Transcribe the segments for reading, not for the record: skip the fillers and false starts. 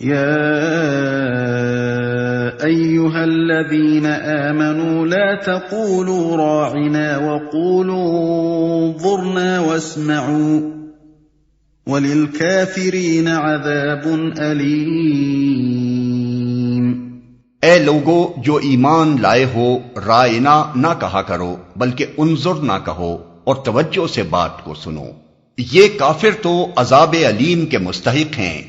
يا أيها الذين آمنوا لا تقولوا راعنا وقولوا انظرنا واسمعوا وَلِلْكَافِرِينَ عَذَابٌ أَلِيمٌ۔ اے لوگو جو ایمان لائے ہو، رائنا نہ کہا کرو بلکہ انظر نہ کہو اور توجہ سے بات کو سنو، یہ کافر تو عذاب علیم کے مستحق ہیں۔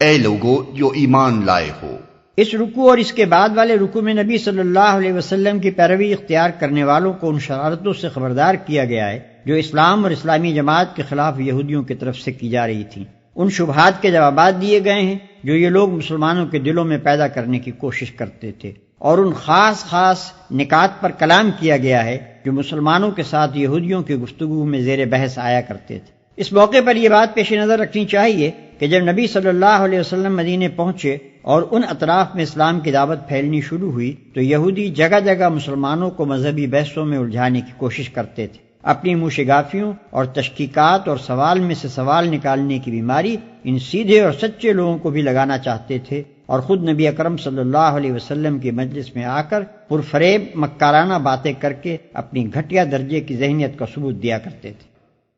اے لوگو جو ایمان لائے ہو۔ اس رکوع اور اس کے بعد والے رکوع میں نبی صلی اللہ علیہ وسلم کی پیروی اختیار کرنے والوں کو ان شرارتوں سے خبردار کیا گیا ہے جو اسلام اور اسلامی جماعت کے خلاف یہودیوں کی طرف سے کی جا رہی تھی۔ ان شبہات کے جوابات دیے گئے ہیں جو یہ لوگ مسلمانوں کے دلوں میں پیدا کرنے کی کوشش کرتے تھے، اور ان خاص نکات پر کلام کیا گیا ہے جو مسلمانوں کے ساتھ یہودیوں کی گفتگو میں زیر بحث آیا کرتے تھے۔ اس موقع پر یہ بات پیش نظر رکھنی چاہیے کہ جب نبی صلی اللہ علیہ وسلم مدینے پہنچے اور ان اطراف میں اسلام کی دعوت پھیلنی شروع ہوئی تو یہودی جگہ جگہ مسلمانوں کو مذہبی بحثوں میں الجھانے کی کوشش کرتے تھے۔ اپنی موشگافیوں اور تشکیکات اور سوال میں سے سوال نکالنے کی بیماری ان سیدھے اور سچے لوگوں کو بھی لگانا چاہتے تھے، اور خود نبی اکرم صلی اللہ علیہ وسلم کی مجلس میں آ کر پرفریب مکارانہ باتیں کر کے اپنی گھٹیا درجے کی ذہنیت کا ثبوت دیا کرتے تھے۔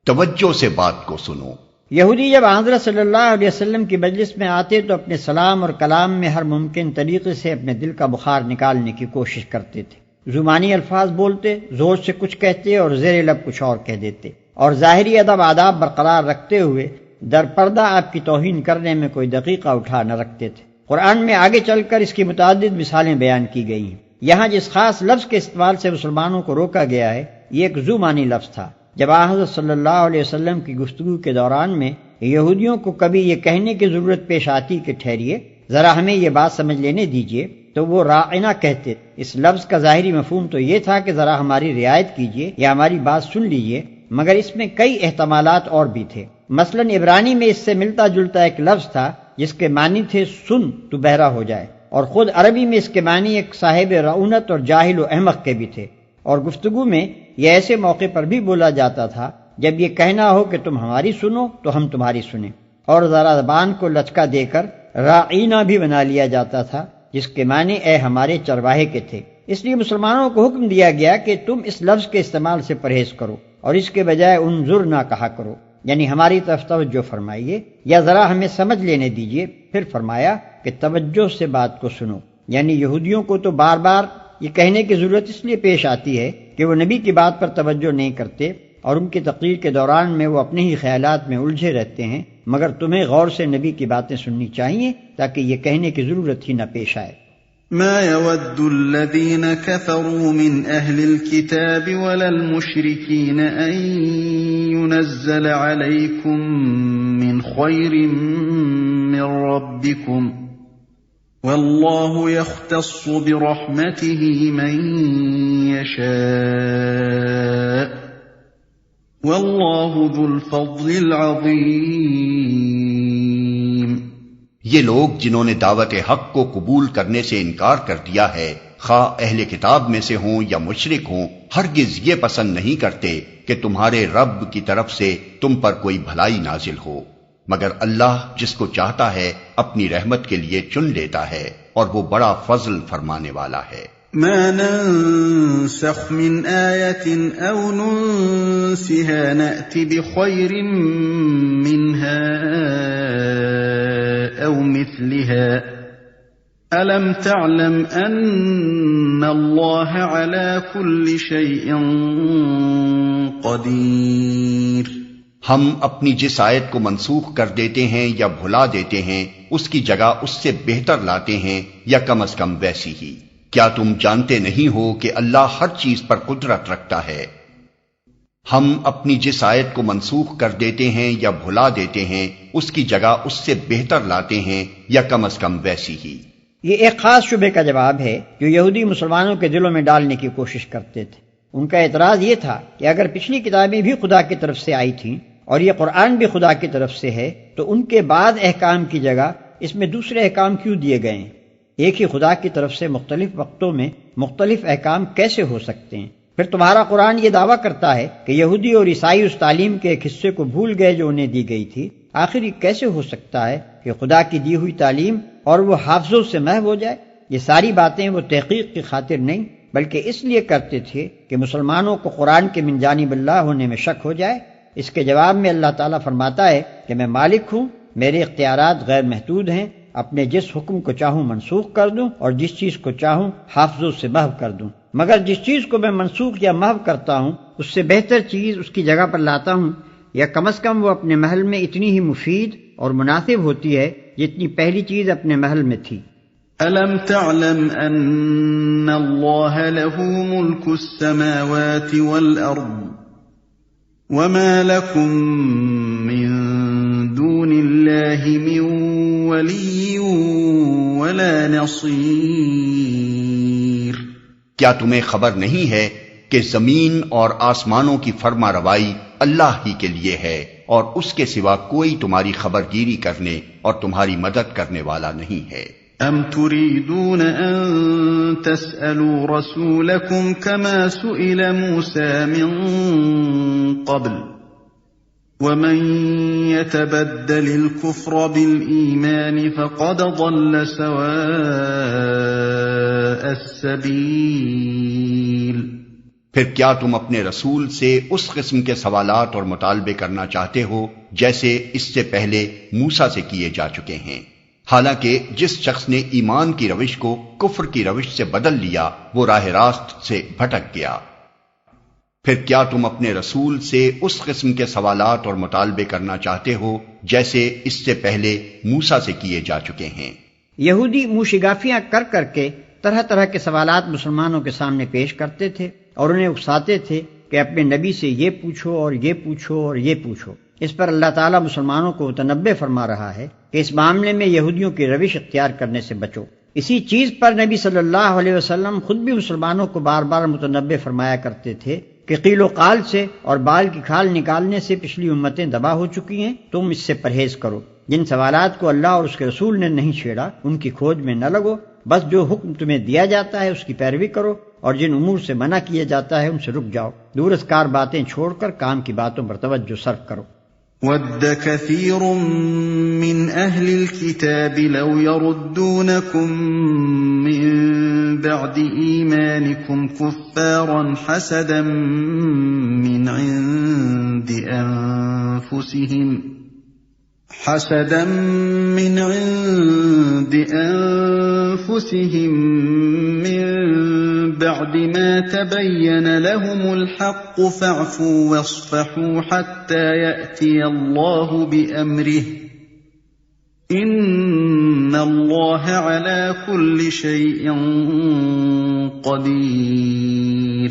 توجہ سے بات کو سنو۔ یہودی جب حضرت صلی اللہ علیہ وسلم کی مجلس میں آتے تو اپنے سلام اور کلام میں ہر ممکن طریقے سے اپنے دل کا بخار نکالنے کی کوشش کرتے تھے۔ زبانی الفاظ بولتے، زور سے کچھ کہتے اور زیر لب کچھ اور کہہ دیتے، اور ظاہری ادب آداب برقرار رکھتے ہوئے در پردہ آپ کی توہین کرنے میں کوئی دقیقہ اٹھا نہ رکھتے تھے۔ قرآن میں آگے چل کر اس کی متعدد مثالیں بیان کی گئی ہیں۔ یہاں جس خاص لفظ کے استعمال سے مسلمانوں کو روکا گیا ہے یہ ایک ذو معنی لفظ تھا۔ جب حضرت صلی اللہ علیہ وسلم کی گفتگو کے دوران میں یہودیوں کو کبھی یہ کہنے کی ضرورت پیش آتی کہ ٹھہریے ذرا ہمیں یہ بات سمجھ لینے دیجئے تو وہ راعنا کہتے۔ اس لفظ کا ظاہری مفہوم تو یہ تھا کہ ذرا ہماری رعایت کیجئے یا ہماری بات سن لیجئے، مگر اس میں کئی احتمالات اور بھی تھے۔ مثلا عبرانی میں اس سے ملتا جلتا ایک لفظ تھا جس کے معنی تھے سن تو بہرا ہو جائے، اور خود عربی میں اس کے معنی ایک صاحب رعونت اور جاہل و احمق کے بھی تھے، اور گفتگو میں یہ ایسے موقع پر بھی بولا جاتا تھا جب یہ کہنا ہو کہ تم ہماری سنو تو ہم تمہاری سنیں، اور ذرا زبان کو لچکا دے کر راعینا بھی بنا لیا جاتا تھا جس کے معنی اے ہمارے چرواہے کے تھے۔ اس لیے مسلمانوں کو حکم دیا گیا کہ تم اس لفظ کے استعمال سے پرہیز کرو اور اس کے بجائے انظر نہ کہا کرو، یعنی ہماری طرف توجہ فرمائیے یا ذرا ہمیں سمجھ لینے دیجیے۔ پھر فرمایا کہ توجہ سے بات کو سنو، یعنی یہودیوں کو تو بار بار یہ کہنے کی ضرورت اس لیے پیش آتی ہے کہ وہ نبی کی بات پر توجہ نہیں کرتے اور ان کی تقریر کے دوران میں وہ اپنے ہی خیالات میں الجھے رہتے ہیں، مگر تمہیں غور سے نبی کی باتیں سننی چاہیے تاکہ یہ کہنے کی ضرورت ہی نہ پیش آئے۔ ما يود الذين كفروا من أهل الكتاب ولا المشركين أن ينزل عليكم من خير من ربكم والله يختص برحمته من يشاء والله ذو الفضل العظيم۔ یہ لوگ جنہوں نے دعوت حق کو قبول کرنے سے انکار کر دیا ہے، خواہ اہل کتاب میں سے ہوں یا مشرک ہوں، ہرگز یہ پسند نہیں کرتے کہ تمہارے رب کی طرف سے تم پر کوئی بھلائی نازل ہو، مگر اللہ جس کو چاہتا ہے اپنی رحمت کے لیے چن لیتا ہے اور وہ بڑا فضل فرمانے والا ہے۔ ما ننسخ من آية أو ننسها نأت بخير منها أو مثلها ألم تعلم أن الله على كل شيء قدير۔ ہم اپنی جس آیت کو منسوخ کر دیتے ہیں یا بھلا دیتے ہیں اس کی جگہ اس سے بہتر لاتے ہیں یا کم از کم ویسی ہی۔ کیا تم جانتے نہیں ہو کہ اللہ ہر چیز پر قدرت رکھتا ہے؟ ہم اپنی جس آیت کو منسوخ کر دیتے ہیں یا بھلا دیتے ہیں اس کی جگہ اس سے بہتر لاتے ہیں یا کم از کم ویسی ہی۔ یہ ایک خاص شبے کا جواب ہے جو یہودی مسلمانوں کے دلوں میں ڈالنے کی کوشش کرتے تھے۔ ان کا اعتراض یہ تھا کہ اگر پچھلی کتابیں بھی خدا کی طرف سے آئی تھیں اور یہ قرآن بھی خدا کی طرف سے ہے تو ان کے بعد احکام کی جگہ اس میں دوسرے احکام کیوں دیے گئے ہیں؟ ایک ہی خدا کی طرف سے مختلف وقتوں میں مختلف احکام کیسے ہو سکتے ہیں؟ پھر تمہارا قرآن یہ دعویٰ کرتا ہے کہ یہودی اور عیسائی اس تعلیم کے ایک حصے کو بھول گئے جو انہیں دی گئی تھی، آخر یہ کیسے ہو سکتا ہے کہ خدا کی دی ہوئی تعلیم اور وہ حافظوں سے محو ہو جائے؟ یہ ساری باتیں وہ تحقیق کی خاطر نہیں بلکہ اس لیے کرتے تھے کہ مسلمانوں کو قرآن کے من جانب اللہ ہونے میں شک ہو جائے۔ اس کے جواب میں اللہ تعالیٰ فرماتا ہے کہ میں مالک ہوں، میرے اختیارات غیر محدود ہیں، اپنے جس حکم کو چاہوں منسوخ کر دوں اور جس چیز کو چاہوں حافظوں سے محو کر دوں، مگر جس چیز کو میں منسوخ یا محو کرتا ہوں اس سے بہتر چیز اس کی جگہ پر لاتا ہوں، یا کم از کم وہ اپنے محل میں اتنی ہی مفید اور مناسب ہوتی ہے جتنی پہلی چیز اپنے محل میں تھی۔ أَلَمْ تَعْلَمْ أَنَّ اللَّهَ لَهُ مُلْكُ السَّمَاوَاتِ وَالْأَرْضِ وَمَا لَكُم مِّن دُونِ اللَّهِ مِن وَلِيٍّ وَلَا نَصِيرٍ۔ کیا تمہیں خبر نہیں ہے کہ زمین اور آسمانوں کی فرما روائی اللہ ہی کے لیے ہے اور اس کے سوا کوئی تمہاری خبر گیری کرنے اور تمہاری مدد کرنے والا نہیں ہے۔ أَمْ تُرِيدُونَ أَن تَسْأَلُوا رَسُولَكُمْ كَمَا سُئِلَ مُوسَى مِن قَبْلُ وَمَن يَتَبَدَّلِ الْكُفْرَ بِالْإِيمَانِ فَقَدْ ضَلَّ سَوَاءَ السَّبِيلِ۔ پھر کیا تم اپنے رسول سے اس قسم کے سوالات اور مطالبے کرنا چاہتے ہو جیسے اس سے پہلے موسیٰ سے کیے جا چکے ہیں؟ حالانکہ جس شخص نے ایمان کی روش کو کفر کی روش سے بدل لیا وہ راہ راست سے بھٹک گیا۔ پھر کیا تم اپنے رسول سے اس قسم کے سوالات اور مطالبے کرنا چاہتے ہو جیسے اس سے پہلے موسیٰ سے کیے جا چکے ہیں؟ یہودی منشگافیاں کر کر کے طرح طرح کے سوالات مسلمانوں کے سامنے پیش کرتے تھے اور انہیں اکساتے تھے کہ اپنے نبی سے یہ پوچھو اور یہ پوچھو اور یہ پوچھو۔ اس پر اللہ تعالیٰ مسلمانوں کو متنبہ فرما رہا ہے کہ اس معاملے میں یہودیوں کی روش اختیار کرنے سے بچو۔ اسی چیز پر نبی صلی اللہ علیہ وسلم خود بھی مسلمانوں کو بار بار متنبہ فرمایا کرتے تھے کہ قیل و قال سے اور بال کی کھال نکالنے سے پچھلی امتیں تباہ ہو چکی ہیں، تم اس سے پرہیز کرو۔ جن سوالات کو اللہ اور اس کے رسول نے نہیں چھیڑا ان کی کھوج میں نہ لگو، بس جو حکم تمہیں دیا جاتا ہے اس کی پیروی کرو اور جن امور سے منع کیا جاتا ہے ان سے رک جاؤ۔ دورزکار باتیں چھوڑ کر کام کی باتوں پر توجہ صرف کرو۔ وَدَّ كَثِيرٌ مِّنْ أَهْلِ الْكِتَابِ لَوْ يَرُدُّونَكُم مِّن بَعْدِ إِيمَانِكُمْ كُفَّارًا حَسَدًا مِّنْ عِندِ أَنفُسِهِم مِّن بَعْدِ مَا تَبَيَّنَ لَهُمُ الْحَقُّ فَاعْفُوا وَاصْفَحُوا حَتَّى يَأْتِيَ اللَّهُ بِأَمْرِهِ إِنَّ اللَّهَ عَلَى كُلِّ شَيْءٍ قَدِيرٌ۔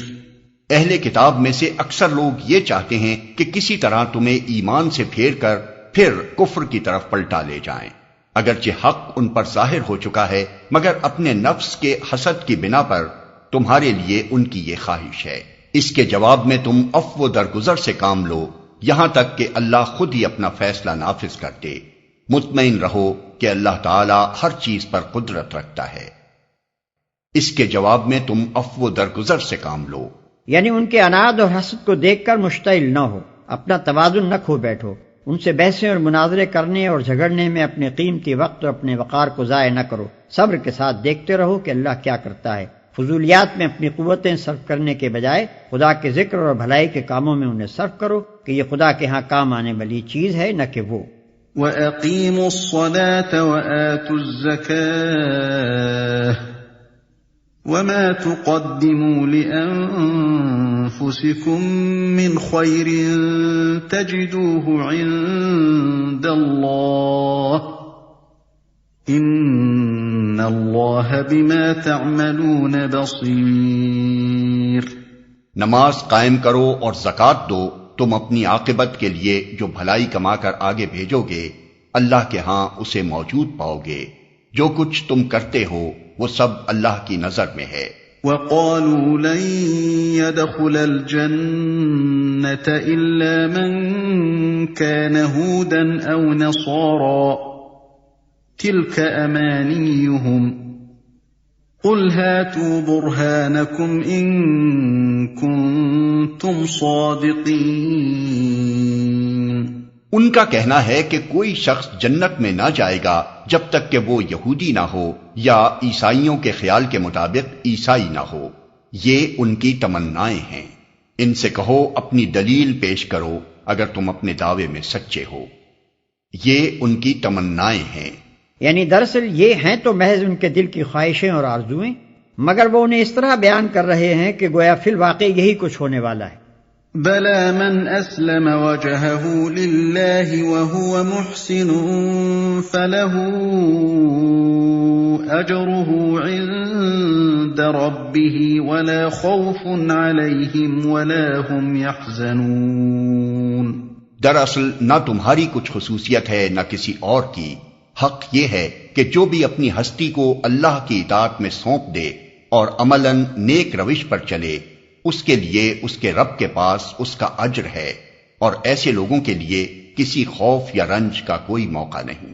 اہل کتاب میں سے اکثر لوگ یہ چاہتے ہیں کہ کسی طرح تمہیں ایمان سے پھیر کر پھر کفر کی طرف پلٹا لے جائیں، اگرچہ حق ان پر ظاہر ہو چکا ہے، مگر اپنے نفس کے حسد کی بنا پر تمہارے لیے ان کی یہ خواہش ہے۔ اس کے جواب میں تم عفو و درگزر سے کام لو یہاں تک کہ اللہ خود ہی اپنا فیصلہ نافذ کر دے۔ مطمئن رہو کہ اللہ تعالی ہر چیز پر قدرت رکھتا ہے۔ اس کے جواب میں تم عفو و درگزر سے کام لو، یعنی ان کے عناد اور حسد کو دیکھ کر مشتعل نہ ہو، اپنا توازن نہ کھو بیٹھو، ان سے بحثیں اور مناظرے کرنے اور جھگڑنے میں اپنے قیمتی وقت اور اپنے وقار کو ضائع نہ کرو، صبر کے ساتھ دیکھتے رہو کہ اللہ کیا کرتا ہے۔ فضولیات میں اپنی قوتیں صرف کرنے کے بجائے خدا کے ذکر اور بھلائی کے کاموں میں انہیں صرف کرو کہ یہ خدا کے ہاں کام آنے والی چیز ہے نہ کہ وہ۔ وَأَقِيمُوا الصَّلَاةَ وَآتُوا الزَّكَاةَ وَمَا تُقَدِّمُوا لِأَنفُسِكُم مِّنْ خَيْرٍ تَجِدُوهُ عِندَ اللَّهِ إِنَّ اللَّهَ بِمَا تَعْمَلُونَ بَصِيرٌ۔ نماز قائم کرو اور زکوٰۃ دو، تم اپنی عاقبت کے لیے جو بھلائی کما کر آگے بھیجو گے اللہ کے ہاں اسے موجود پاؤ گے۔ جو کچھ تم کرتے ہو وہ سب اللہ کی نظر میں ہے۔ وَقَالُوا لَن يَدْخُلَ الْجَنَّةَ إِلَّا مَن كَانَ هُودًا أَوْ نَصَارَىٰ تِلْكَ أَمَانِيُّهُمْ قُلْ هَاتُوا بُرْهَانَكُمْ إِن كُنتُمْ صَادِقِينَ۔ ان کا کہنا ہے کہ کوئی شخص جنت میں نہ جائے گا جب تک کہ وہ یہودی نہ ہو یا عیسائیوں کے خیال کے مطابق عیسائی نہ ہو۔ یہ ان کی تمنائیں ہیں۔ ان سے کہو اپنی دلیل پیش کرو اگر تم اپنے دعوے میں سچے ہو۔ یہ ان کی تمنائیں ہیں، یعنی دراصل یہ ہیں تو محض ان کے دل کی خواہشیں اور آرزوئیں، مگر وہ انہیں اس طرح بیان کر رہے ہیں کہ گویا فی الواقع یہی کچھ ہونے والا ہے۔ بلى من أسلم وجهه لله وهو محسن فله أجره عند ربه ولا خوف عليهم ولا هم يحزنون۔ دراصل نہ تمہاری کچھ خصوصیت ہے نہ کسی اور کی، حق یہ ہے کہ جو بھی اپنی ہستی کو اللہ کی اطاعت میں سونپ دے اور عملاً نیک روش پر چلے، اس کے لیے اس کے رب کے پاس اس کا اجر ہے، اور ایسے لوگوں کے لیے کسی خوف یا رنج کا کوئی موقع نہیں۔